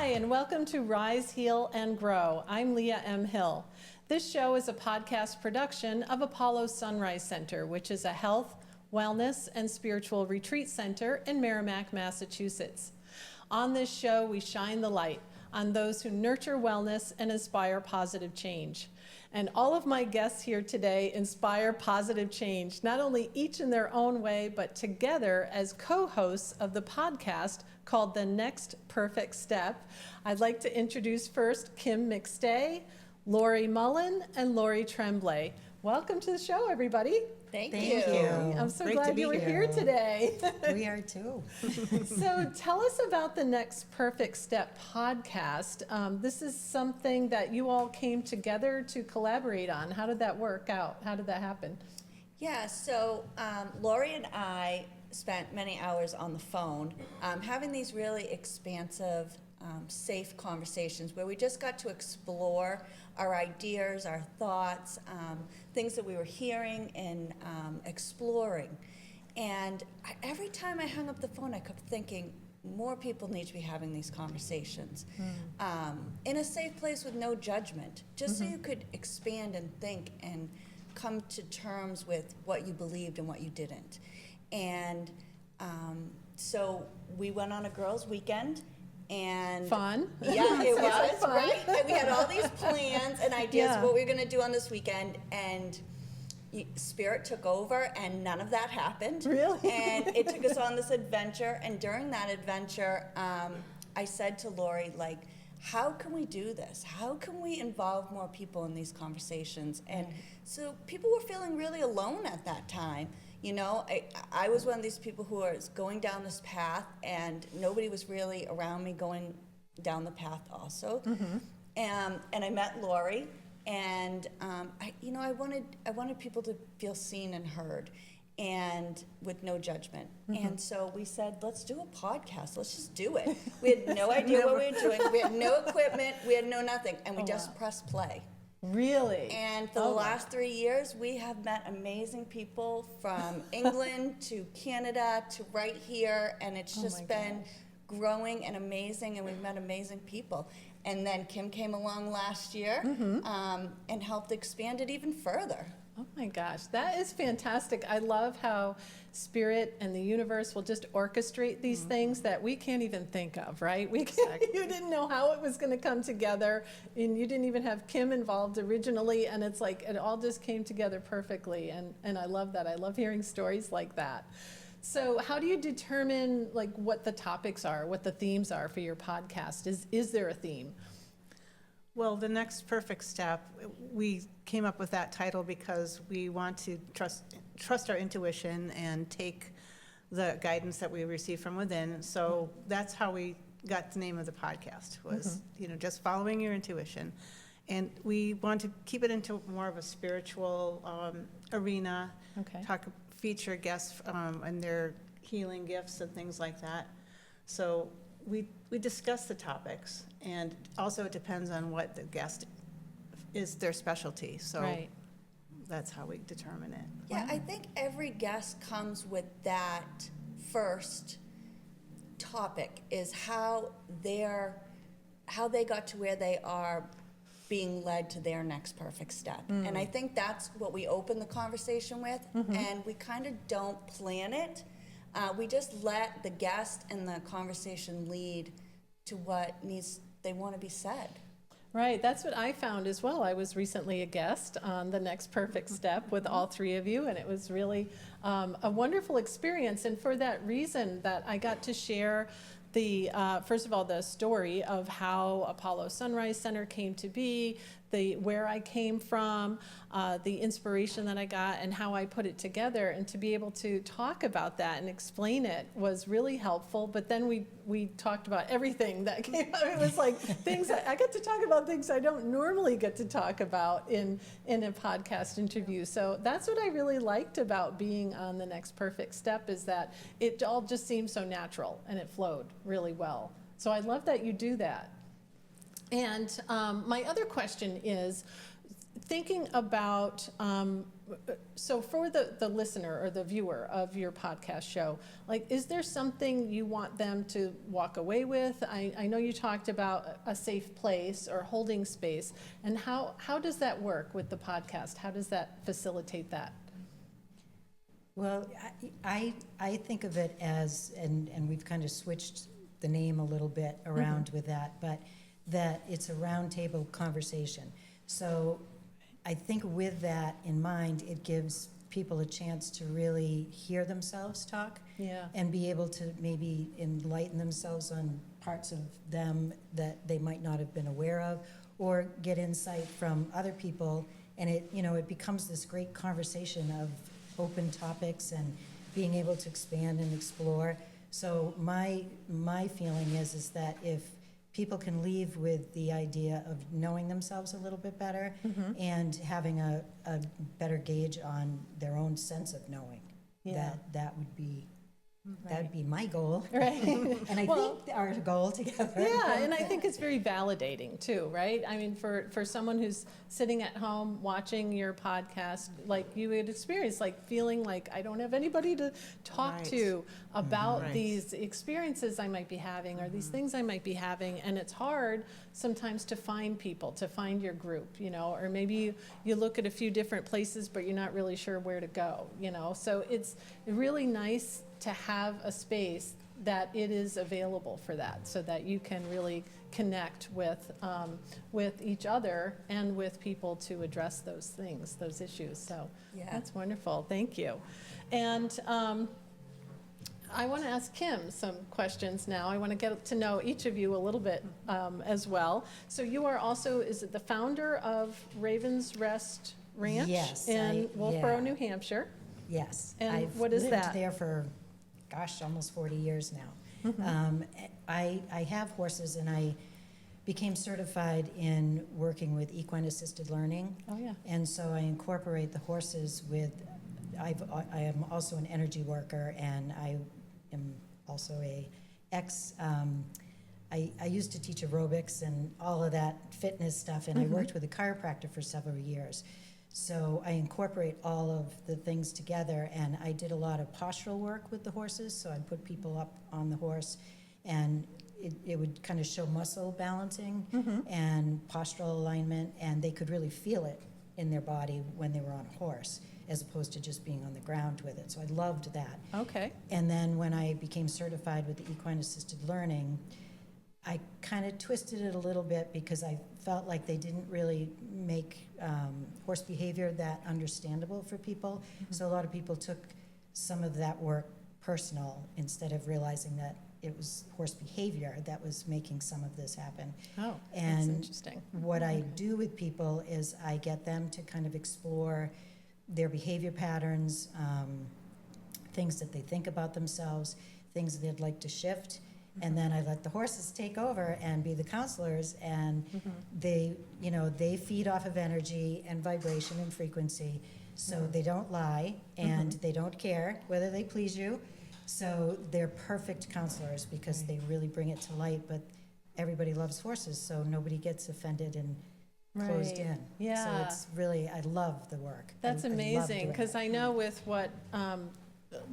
Hi, and welcome to Rise, Heal, and Grow. I'm Leah M. Hill. This show is a podcast production of Apollo Sunrise Center, which is a health, wellness, and spiritual retreat center in Merrimack, Massachusetts. On this show, we shine the light on those who nurture wellness and inspire positive change. And all of my guests here today inspire positive change, not only each in their own way, but together as co-hosts of the podcast called The Next Perfect Step. I'd like to introduce first Kim McStay, Laurie Mullen, and Lori Tremblay. Welcome to the show, everybody. Thank you. I'm so Great glad you were here today. We are too. So tell us about the Next Perfect Step podcast. This is something that you all came together to collaborate on. How did that work out? How did that happen? Yeah, so Lori and I spent many hours on the phone having these really expansive, safe conversations where we just got to explore our ideas, our thoughts, things that we were hearing and exploring. And every time I hung up the phone, I kept thinking, more people need to be having these conversations in a safe place with no judgment, just so you could expand and think and come to terms with what you believed and what you didn't. And so we went on a girls' weekend. And fun. Yeah, it was, fun. right? And we had all these plans and ideas of what we were going to do on this weekend, and Spirit took over, and none of that happened. Really? And it took us on this adventure, and during that adventure, I said to Lori, like, how can we do this? How can we involve more people in these conversations? And so people were feeling really alone at that time. You know, I was one of these people who was going down this path, and nobody was really around me going down the path also. And I met Lori, and I wanted people to feel seen and heard, and with no judgment. And so we said, let's do a podcast. Let's just do it. We had no idea what we were doing. We had no equipment. We had no nothing, and we just pressed play. Really? And for the last 3 years, we have met amazing people from England to Canada to right here, and it's just been growing and amazing, and we've met amazing people. And then Kim came along last year and helped expand it even further. Oh my gosh, that is fantastic. I love how Spirit and the universe will just orchestrate these things that we can't even think of, right? You didn't know how it was going to come together, and you didn't even have Kim involved originally, and it's like it all just came together perfectly, and I love that. I love hearing stories like that. So how do you determine like what the topics are, what the themes are for your podcast? Is there a theme? Well, The Next Perfect Step, we came up with that title because we want to trust our intuition and take the guidance that we receive from within. So that's how we got the name of the podcast, was just following your intuition. And we want to keep it into more of a spiritual arena, feature guests and their healing gifts and things like that. So we discuss the topics, and also it depends on what the guest is their specialty. So that's how we determine it. Yeah, I think every guest comes with that first topic, is how they got to where they are, being led to their next perfect step. And I think that's what we open the conversation with, and we kind of don't plan it. We just let the guest and the conversation lead to what they want to be said. Right, that's what I found as well. I was recently a guest on The Next Perfect Step with all three of you, and it was really a wonderful experience. And for that reason, that I got to share first of all, the story of how Apollo Sunrise Center came to be, where I came from, the inspiration that I got, and how I put it together. And to be able to talk about that and explain it was really helpful. But then we talked about everything that came out. It was like things that I get to talk about, things I don't normally get to talk about in a podcast interview. So that's what I really liked about being on The Next Perfect Step, is that it all just seemed so natural and it flowed really well. So I love that you do that. And my other question is, thinking about, so for the listener or the viewer of your podcast show, like, is there something you want them to walk away with? I know you talked about a safe place or holding space, and how does that work with the podcast? How does that facilitate that? Well, I think of it as, and we've kind of switched the name a little bit around with that, but that it's a roundtable conversation. So I think with that in mind, it gives people a chance to really hear themselves talk. Yeah. And be able to maybe enlighten themselves on parts of them that they might not have been aware of, or get insight from other people. And it becomes this great conversation of open topics and being able to expand and explore. So my feeling is that if people can leave with the idea of knowing themselves a little bit better and having a better gauge on their own sense of knowing, that would be my goal. Right. And I think our goal together. Yeah, and I think it's very validating too, right? I mean, for someone who's sitting at home watching your podcast, like you would experience, like feeling like I don't have anybody to talk to about these experiences I might be having or these things I might be having, and it's hard sometimes to find people, to find your group, or maybe you look at a few different places, but you're not really sure where to go, So it's really nice to have a space that it is available for that, so that you can really connect with each other and with people to address those things, those issues. So that's wonderful. Thank you. And I want to ask Kim some questions now. I want to get to know each of you a little bit as well. So you are also, is it the founder of Raven's Rest Ranch in Wolfboro, New Hampshire? Yes. And what is that? I've lived there for, almost 40 years now. I have horses, and I became certified in working with equine-assisted learning. Oh, yeah. And so I incorporate the horses with, I am also an energy worker, and I am also I used to teach aerobics and all of that fitness stuff, and I worked with a chiropractor for several years. So I incorporate all of the things together, and I did a lot of postural work with the horses. So I'd put people up on the horse, and it would kind of show muscle balancing and postural alignment, and they could really feel it in their body when they were on a horse, as opposed to just being on the ground with it. So I loved that. Okay. And then when I became certified with the equine-assisted learning, I kind of twisted it a little bit because I felt like they didn't really make horse behavior that understandable for people. So a lot of people took some of that work personal instead of realizing that it was horse behavior that was making some of this happen. Oh, and that's interesting. What I do with people is I get them to kind of explore their behavior patterns, things that they think about themselves, things they'd like to shift. And then I let the horses take over and be the counselors, and they feed off of energy and vibration and frequency, so they don't lie, and they don't care whether they please you. So they're perfect counselors because they really bring it to light, but everybody loves horses, so nobody gets offended and closed in. Yeah. So it's really, I love the work. That's I love amazing, doing because it. I know with what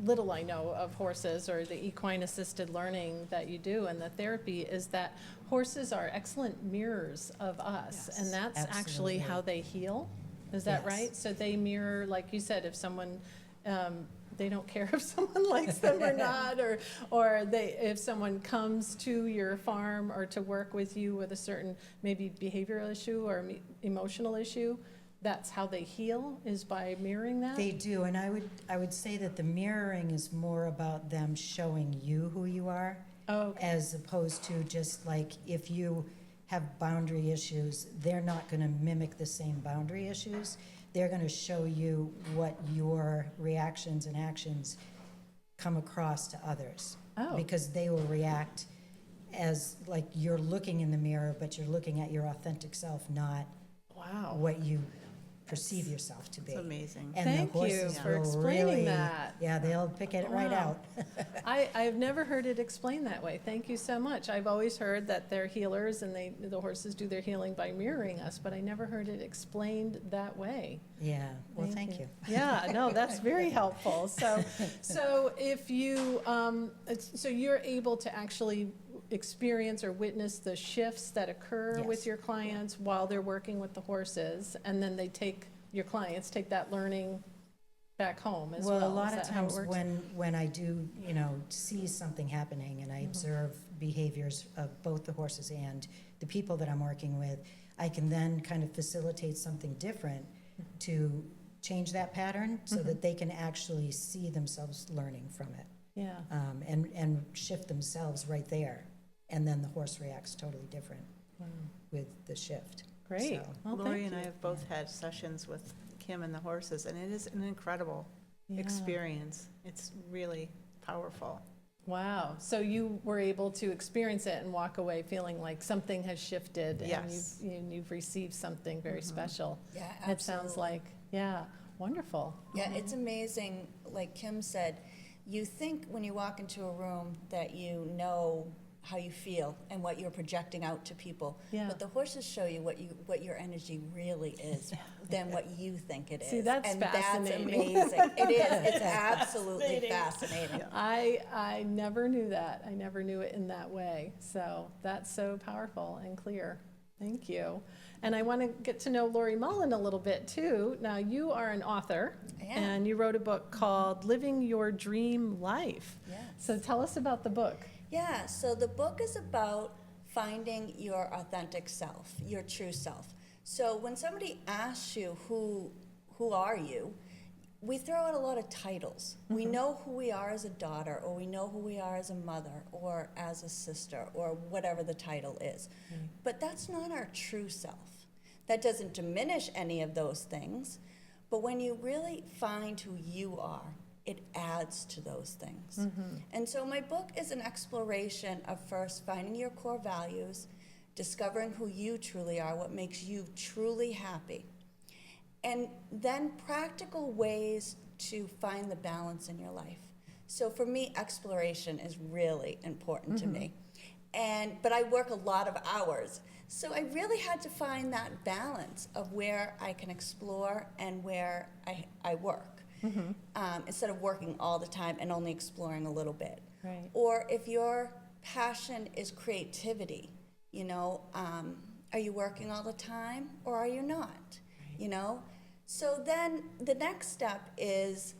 little I know of horses, or the equine-assisted learning that you do and the therapy, is that horses are excellent mirrors of us, and that's actually absolutely. how they heal. Is that Yes. right? So they mirror, like you said, if someone, they don't care if someone likes them or not, or if someone comes to your farm or to work with you with a certain maybe behavioral issue or emotional issue, that's how they heal, is by mirroring that? They do, and I would say that the mirroring is more about them showing you who you are, as opposed to just like if you have boundary issues, they're not going to mimic the same boundary issues. They're going to show you what your reactions and actions come across to others. Because they will react as like you're looking in the mirror, but you're looking at your authentic self, not what you perceive yourself to be. It's amazing. And Thank the you horses for will explaining really, that. yeah, they'll pick it right Wow. out. I've never heard it explained that way. Thank you so much. I've always heard that they're healers and the horses do their healing by mirroring us, but I never heard it explained that way. Yeah, well, thank you. Yeah, no, that's very helpful. So if you, so you're able to actually experience or witness the shifts that occur with Yes. your clients while they're working with the horses, and then your clients take that learning back home as well. Well, a lot Is of that how it times works? when I do, see something happening and I observe behaviors of both the horses and the people that I'm working with, I can then kind of facilitate something different to change that pattern so that they can actually see themselves learning from it, Yeah, and shift themselves right there. And then the horse reacts totally different with the shift. great. So- Well, Lori thank and I you. have both had sessions with Kim and the horses, and it is an incredible Yeah. experience. It's really powerful. Wow. So you were able to experience it and walk away feeling like something has shifted and Yes. you've received something very special. Yeah, It sounds absolutely. like, yeah, wonderful. Yeah, it's amazing, like Kim said, you think when you walk into a room that you know how you feel and what you're projecting out to people. Yeah. But the horses show you what your energy really is than what you think it is. See, that's and fascinating. That's amazing. It is. It's absolutely fascinating. I never knew that. I never knew it in that way. So that's so powerful and clear. Thank you. And I want to get to know Laurie Mullen a little bit too. Now, you are an author, I am. and you wrote a book called Living Your Dream Life. Yes. So tell us about the book. Yeah, so the book is about finding your authentic self, your true self. So when somebody asks you, who are you, we throw out a lot of titles. We know who we are as a daughter, or we know who we are as a mother, or as a sister, or whatever the title is. But that's not our true self. That doesn't diminish any of those things, but when you really find who you are, it adds to those things. And so my book is an exploration of first finding your core values, discovering who you truly are, what makes you truly happy, and then practical ways to find the balance in your life. So for me, exploration is really important to me. But I work a lot of hours. So I really had to find that balance of where I can explore and where I work. Instead of working all the time and only exploring a little bit. Right. Or if your passion is creativity, are you working all the time or are you not? So then the next step is,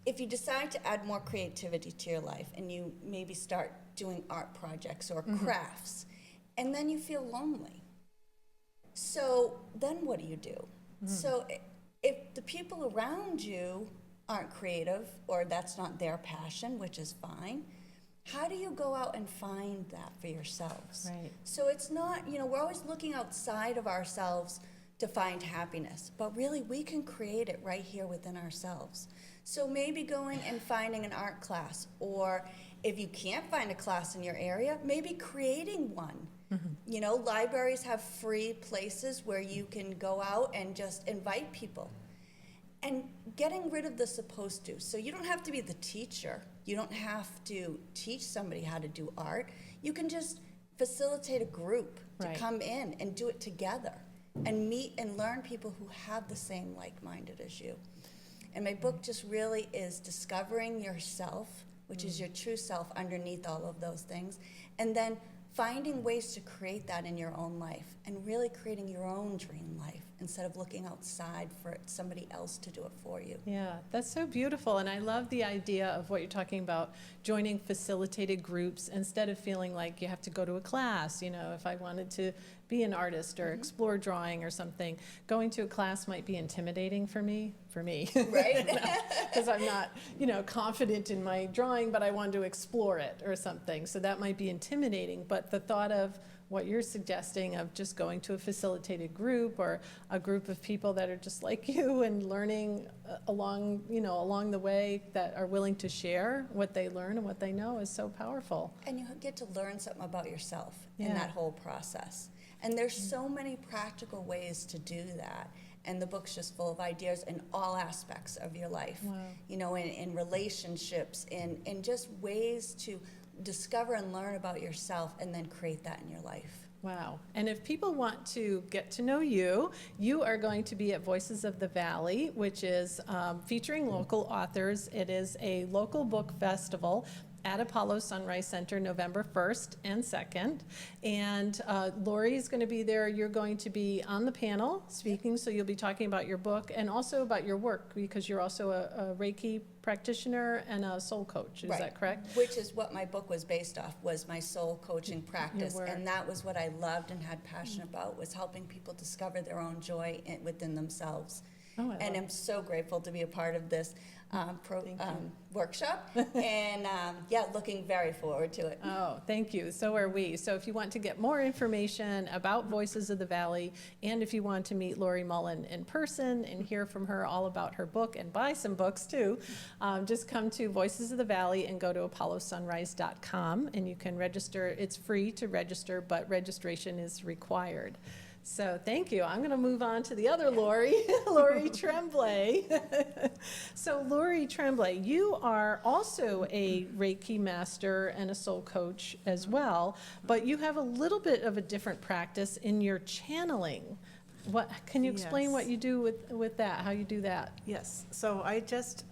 if you decide to add more creativity to your life and you maybe start doing art projects or crafts, and then you feel lonely. So then what do you do? So if the people around you aren't creative or that's not their passion, which is fine, how do you go out and find that for yourselves? Right. So it's not, we're always looking outside of ourselves to find happiness, but really we can create it right here within ourselves. So maybe going and finding an art class, or if you can't find a class in your area, maybe creating one. Libraries have free places where you can go out and just invite people. And getting rid of the supposed to. So you don't have to be the teacher. You don't have to teach somebody how to do art. You can just facilitate a group to Right. come in and do it together and meet and learn people who have the same like-minded as you. And my book just really is discovering yourself, which is your true self underneath all of those things, and then finding ways to create that in your own life and really creating your own dream life instead of looking outside for somebody else to do it for you. Yeah, that's so beautiful. And I love the idea of what you're talking about, joining facilitated groups instead of feeling like you have to go to a class. If I wanted to be an artist or explore drawing or something, going to a class might be intimidating for me. Right? Because I'm not, confident in my drawing, but I want to explore it or something. So that might be intimidating. But the thought of what you're suggesting of just going to a facilitated group or a group of people that are just like you and learning along the way, that are willing to share what they learn and what they know, is so powerful. And you get to learn something about yourself in Yeah. that whole process. And there's so many practical ways to do that. And the book's just full of ideas in all aspects of your life. Wow. You know, in relationships, in just ways to discover and learn about yourself and then create that in your life. Wow. And if people want to get to know you, you are going to be at Voices of the Valley, which is featuring local authors. It is a local book festival at Apollo Sunrise Center, November 1st and 2nd. And Lori is going to be there. You're going to be on the panel speaking, so you'll be talking about your book and also about your work, because you're also a Reiki practitioner and a soul coach. Is that correct? Which is what my book was based off, was my soul coaching practice. work. And that was what I loved and had passion about, was helping people discover their own joy within themselves. Oh, I And love I'm so grateful to be a part of this Thank you. workshop, and looking very forward to it. Oh, thank you. So are we. So if you want to get more information about Voices of the Valley, and if you want to meet Laurie Mullen in person and hear from her all about her book and buy some books too, just come to Voices of the Valley and go to apollosunrise.com, and you can register. It's free to register, but registration is required. So thank you. I'm going to move on to the other Lori, Lori Tremblay. So Lori Tremblay, you are also a Reiki master and a soul coach as well, but you have a little bit of a different practice in your channeling. What can you explain Yes. what you do with that? How you do that? Yes, so I just,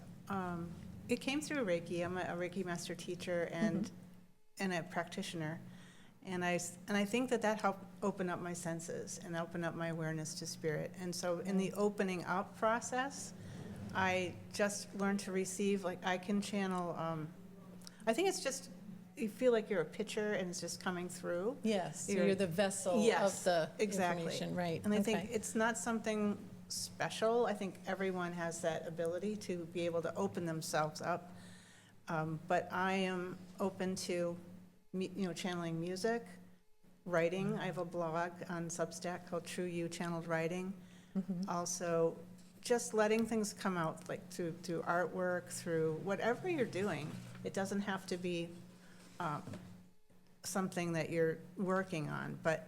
it came through Reiki. I'm a Reiki master teacher and a practitioner. And I think that helped open up my senses and open up my awareness to spirit. And so in the opening up process, I just learned to receive, like I can channel, I think it's just, you feel like you're a pitcher and it's just coming through. Yes, so You're- you're the vessel Yes, of the exactly. information, right? And I Okay. think it's not something special. I think everyone has that ability to be able to open themselves up. But I am open to, channeling music, writing. I have a blog on Substack called True You Channeled Writing. Also, just letting things come out, like through artwork, through whatever you're doing. It doesn't have to be something that you're working on, but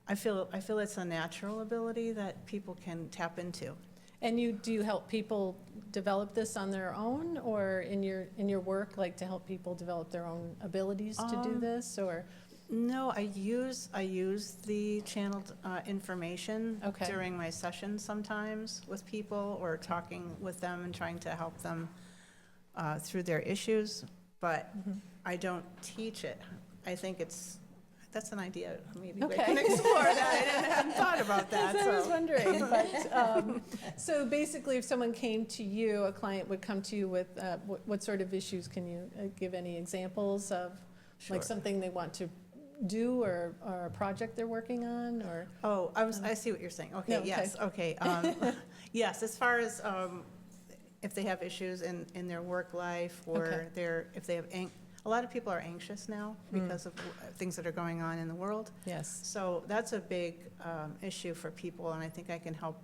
I feel it's a natural ability that people can tap into. And do you help people develop this on their own, or in your work, like to help people develop their own abilities to do this, or? No, I use the channeled information Okay. during my sessions sometimes with people, or talking with them and trying to help them through their issues, but I don't teach it. I think that's an idea. Maybe we Okay. can explore that. I hadn't thought about that. I was So. wondering, but, so basically, if someone came to you, a client would come to you with, what sort of issues? Can you give any examples of, Sure. like something they want to do, or a project they're working on, or? Oh, I see what you're saying. Okay, No, okay. yes, okay. Yes, as far as if they have issues in their work life, or Okay. if they have, a lot of people are anxious now because of things that are going on in the world. Yes. So that's a big issue for people, and I think I can help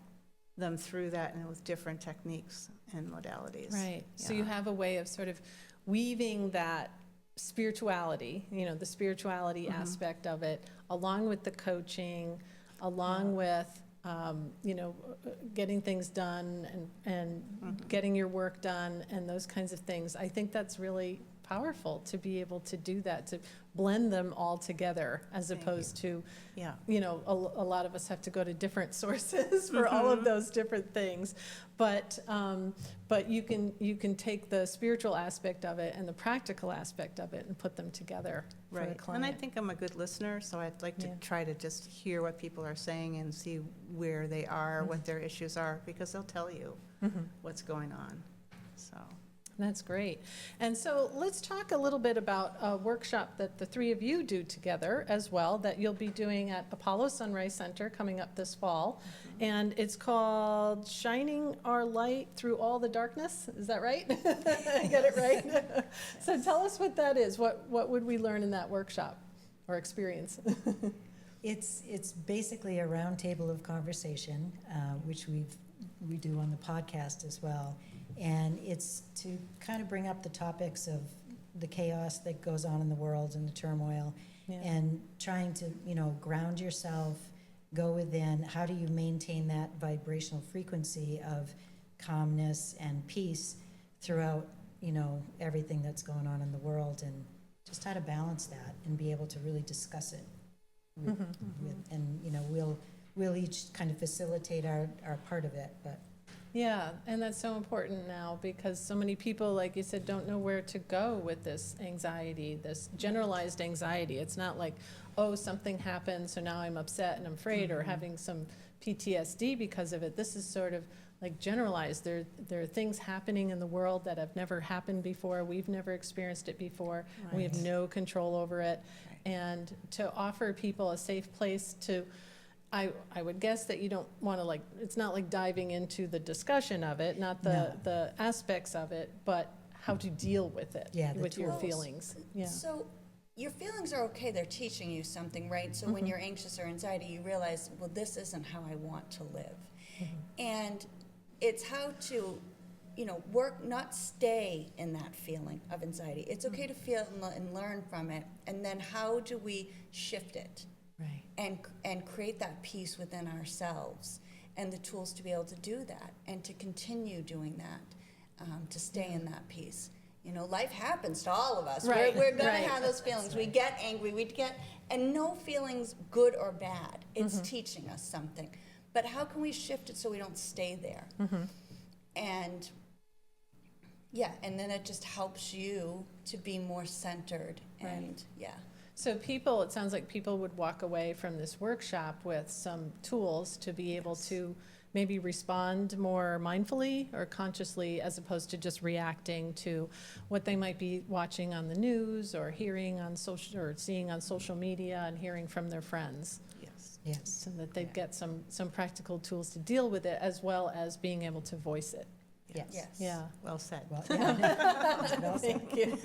them through that, and with different techniques and modalities. Right. So Yeah. you have a way of sort of weaving that spirituality, the spirituality aspect of it, along with the coaching, along with, getting things done and getting your work done and those kinds of things. I think that's really powerful to be able to do that, to blend them all together, as Thank opposed to, Yeah. a lot of us have to go to different sources for all of those different things. But you can take the spiritual aspect of it and the practical aspect of it and put them together for the Right, client. and I think I'm a good listener, so I'd like to Yeah. try to just hear what people are saying and see where they are, what their issues are, because they'll tell you what's going on, so. That's great. And so let's talk a little bit about a workshop that the three of you do together as well, that you'll be doing at Apollo Sunrise Center coming up this fall. And it's called Shining Our Light Through All the Darkness. Is that right? I get it right? So tell us what that is. What would we learn in that workshop or experience? It's basically a round table of conversation, which we do on the podcast as well. And it's to kind of bring up the topics of the chaos that goes on in the world and the turmoil, Yeah. and trying to, ground yourself, go within. How do you maintain that vibrational frequency of calmness and peace throughout, everything that's going on in the world, and just how to balance that and be able to really discuss it. And, we'll each kind of facilitate our part of it, but. Yeah, and that's so important now because so many people, like you said, don't know where to go with this anxiety, this generalized anxiety. It's not like, oh, something happened, so now I'm upset and I'm afraid, or having some PTSD because of it. This is sort of like generalized. There are things happening in the world that have never happened before. We've never experienced it before. Right. We have no control over it. Right. And to offer people a safe place to, I would guess that you don't want to it's not like diving into the discussion of it, not the aspects of it, but how to deal with it, Yeah, the with your tools. feelings. Yeah. So your feelings are okay. They're teaching you something, right? So when you're anxious or anxiety, you realize, well, this isn't how I want to live. And it's how to, work, not stay in that feeling of anxiety. It's okay to feel and learn from it. And then how do we shift it? Right. And create that peace within ourselves and the tools to be able to do that and to continue doing that, to stay in that peace. Life happens to all of us. Right, We're going right. to have those feelings. We get angry, and no feelings good or bad. It's teaching us something. But how can we shift it so we don't stay there? And and then it just helps you to be more centered and So it sounds like people would walk away from this workshop with some tools to be able to maybe respond more mindfully or consciously, as opposed to just reacting to what they might be watching on the news or hearing on social, or seeing on social media and hearing from their friends, Yes. so that they'd get some practical tools to deal with it, as well as being able to voice it. Yes. Yeah. Well said. Well, yeah. Well said. Thank you.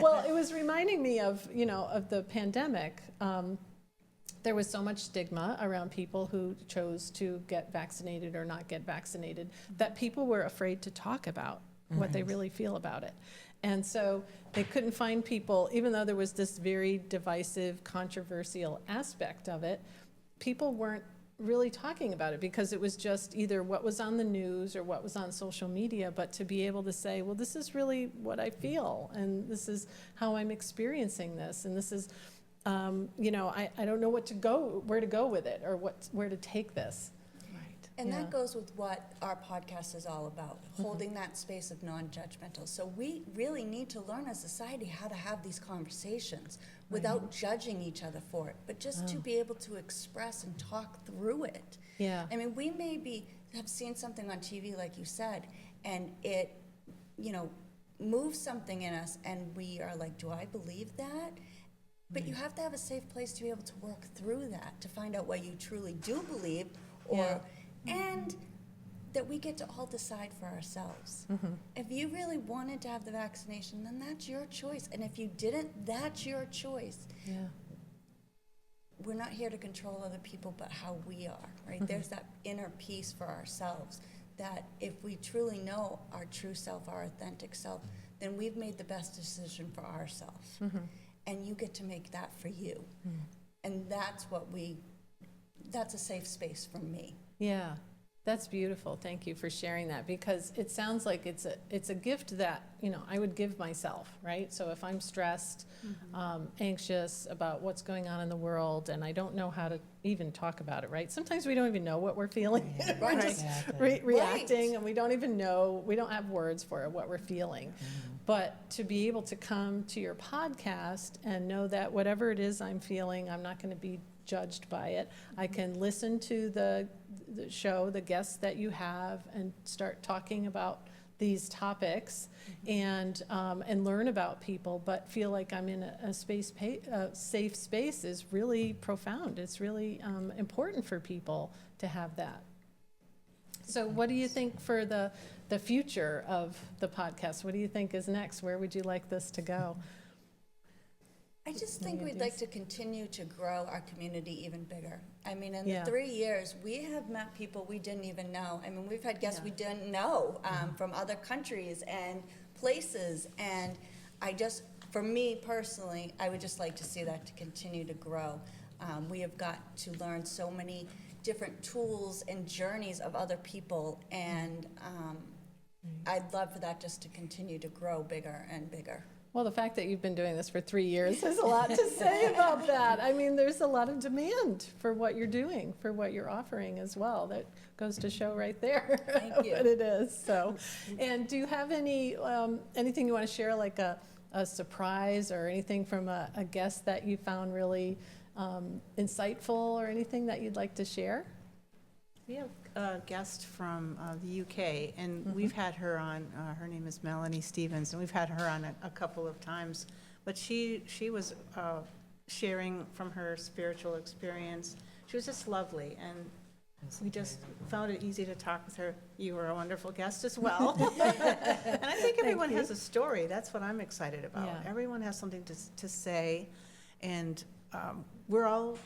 Well, it was reminding me of, of the pandemic. There was so much stigma around people who chose to get vaccinated or not get vaccinated, that people were afraid to talk about what they really feel about it. And so they couldn't find people, even though there was this very divisive, controversial aspect of it, people weren't really talking about it because it was just either what was on the news or what was on social media. But to be able to say, well, this is really what I feel, and this is how I'm experiencing this, and this is, I don't know where to go with it, or where to take this. Right. And that goes with what our podcast is all about, holding that space of non-judgmental. So we really need to learn as a society how to have these conversations without judging each other for it, but just to be able to express and talk through it. Yeah. I mean, we maybe have seen something on TV, like you said, and it, moves something in us, and we are like, do I believe that? But you have to have a safe place to be able to work through that, to find out what you truly do believe, and that we get to all decide for ourselves. If you really wanted to have the vaccination, then that's your choice. And if you didn't, that's your choice. Yeah. We're not here to control other people, but how we are, right? There's that inner peace for ourselves, that if we truly know our true self, our authentic self, then we've made the best decision for ourselves. And you get to make that for you. And that's a safe space for me. Yeah, that's beautiful. Thank you for sharing that, because it sounds like it's a gift that, I would give myself, right? So if I'm stressed, anxious about what's going on in the world, and I don't know how to even talk about it, right? Sometimes we don't even know what we're feeling. Yeah, We're just exactly. reacting, and we don't even know, we don't have words for it, what we're feeling. But to be able to come to your podcast and know that whatever it is I'm feeling, I'm not going to be judged by it. I can listen to the show, the guests that you have, and start talking about these topics, and learn about people, but feel like I'm in a safe space is really profound. It's really important for people to have that. So what do you think for the future of the podcast? What do you think is next? Where would you like this to go? I just think we'd like to continue to grow our community even bigger. I mean, in Yeah. the 3 years, we have met people we didn't even know. I mean, we've had guests we didn't know from other countries and places, and for me personally, I would just like to see that to continue to grow. We have got to learn so many different tools and journeys of other people, and I'd love for that just to continue to grow bigger and bigger. Well, the fact that you've been doing this for 3 years has a lot to say about that. I mean, there's a lot of demand for what you're doing, for what you're offering as well. That goes to show right there Thank you. what it is. So, and do you have any anything you want to share, like a surprise or anything from a guest that you found really insightful, or anything that you'd like to share? We have a guest from the UK, and we've had her on. Her name is Melanie Stevens, and we've had her on a couple of times. But she was sharing from her spiritual experience. She was just lovely, and we just found it easy to talk with her. You were a wonderful guest as well. And I think everyone has a story. That's what I'm excited about. Yeah. Everyone has something to say, and we're all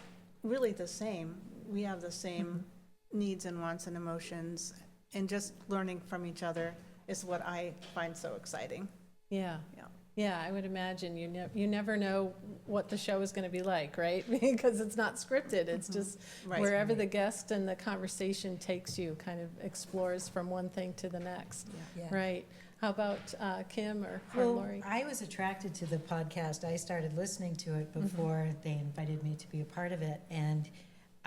really the same. We have the same needs and wants and emotions, and just learning from each other is what I find so exciting. Yeah. Yeah. Yeah, I would imagine you never know what the show is going to be like, right? Because it's not scripted. It's just Right. wherever the guest and the conversation takes you, kind of explores from one thing to the next. Yeah. Right. How about Kim or Well, Lori? I was attracted to the podcast. I started listening to it before they invited me to be a part of it, and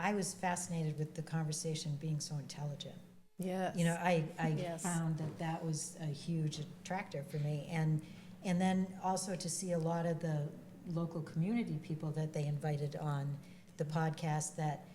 I was fascinated with the conversation being so intelligent. Yes. You know, I Yes. found that was a huge attractor for me, and then also to see a lot of the local community people that they invited on the podcast, that,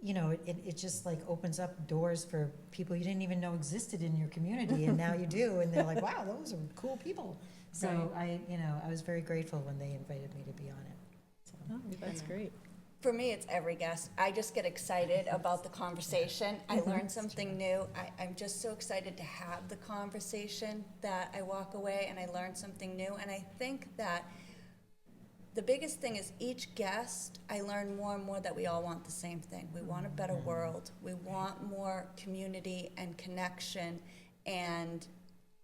you know, it just like opens up doors for people you didn't even know existed in your community, and now you do, and they're like, wow, those are cool people. So I was very grateful when they invited me to be on it. So. Oh, that's great. For me, it's every guest. I just get excited about the conversation. I learn something new. I'm just so excited to have the conversation that I walk away and I learn something new. And I think that the biggest thing is each guest, I learn more and more that we all want the same thing. We want a better world. We want more community and connection, and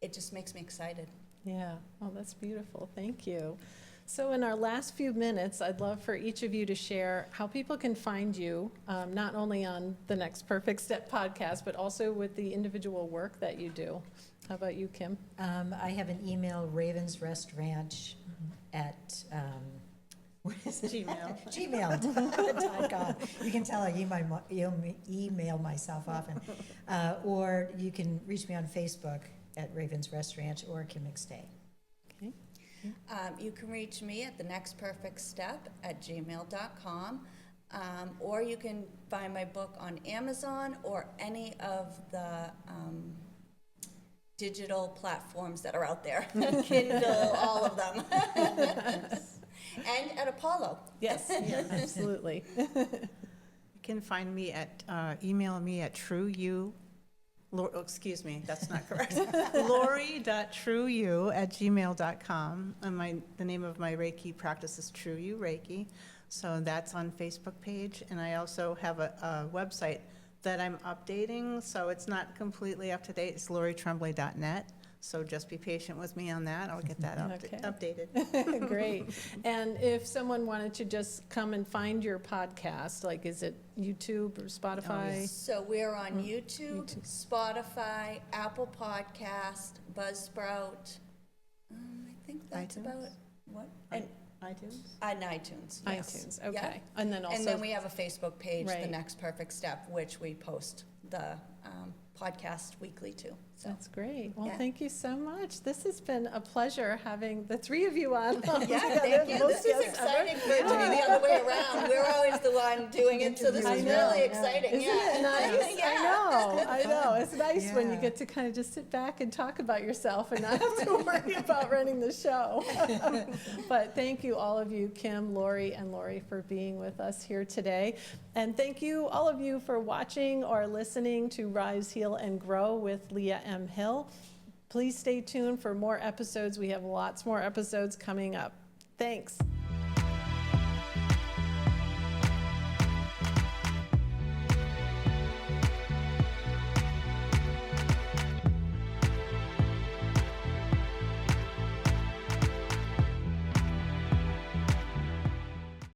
it just makes me excited. Yeah. Oh, that's beautiful. Thank you. So in our last few minutes, I'd love for each of you to share how people can find you, not only on the Next Perfect Step podcast, but also with the individual work that you do. How about you, Kim? I have an email, ravensrestranch at, what is it? Gmail. Gmail.com. You can tell I email myself often. Or you can reach me on Facebook at Ravens Rest Ranch or Kim McStay. Okay. You can reach me at thenextperfectstep@gmail.com, or you can find my book on Amazon or any of the digital platforms that are out there. Kindle, all of them. And at Apollo. Yes, yeah, absolutely. You can find me at, email me at excuse me, that's not correct. Lori.trueyou@gmail.com. And the name of my Reiki practice is True You Reiki. So that's on Facebook page. And I also have a website that I'm updating, so it's not completely up to date. It's LoriTremblay.net. So just be patient with me on that. I'll get that Okay. updated. Great. And if someone wanted to just come and find your podcast, like, is it YouTube or Spotify? So we're on YouTube, Spotify, Apple Podcast, Buzzsprout. I think that's iTunes? about what? And iTunes? on iTunes. Yes. iTunes, Yeah. okay. And then also. And then we have a Facebook page, Right. The Next Perfect Step, which we post the podcast weekly too. So That's great. Well, Yeah. thank you so much. This has been a pleasure having the three of you on. yeah, thank you. This is exciting for it to be the other way around. We're always the one doing it, so this I is know, really yeah. exciting. Isn't Yeah. it nice? Yeah. I know. It's nice when you Yeah. get to kind of just sit back and talk about yourself and not have to worry about running the show. But thank you, all of you, Kim, Lori, and Lori, for being with us here today. And thank you, all of you, for watching or listening to Rise, Heal, and Grow with Leah M. Hill. Please stay tuned for more episodes. We have lots more episodes coming up. Thanks.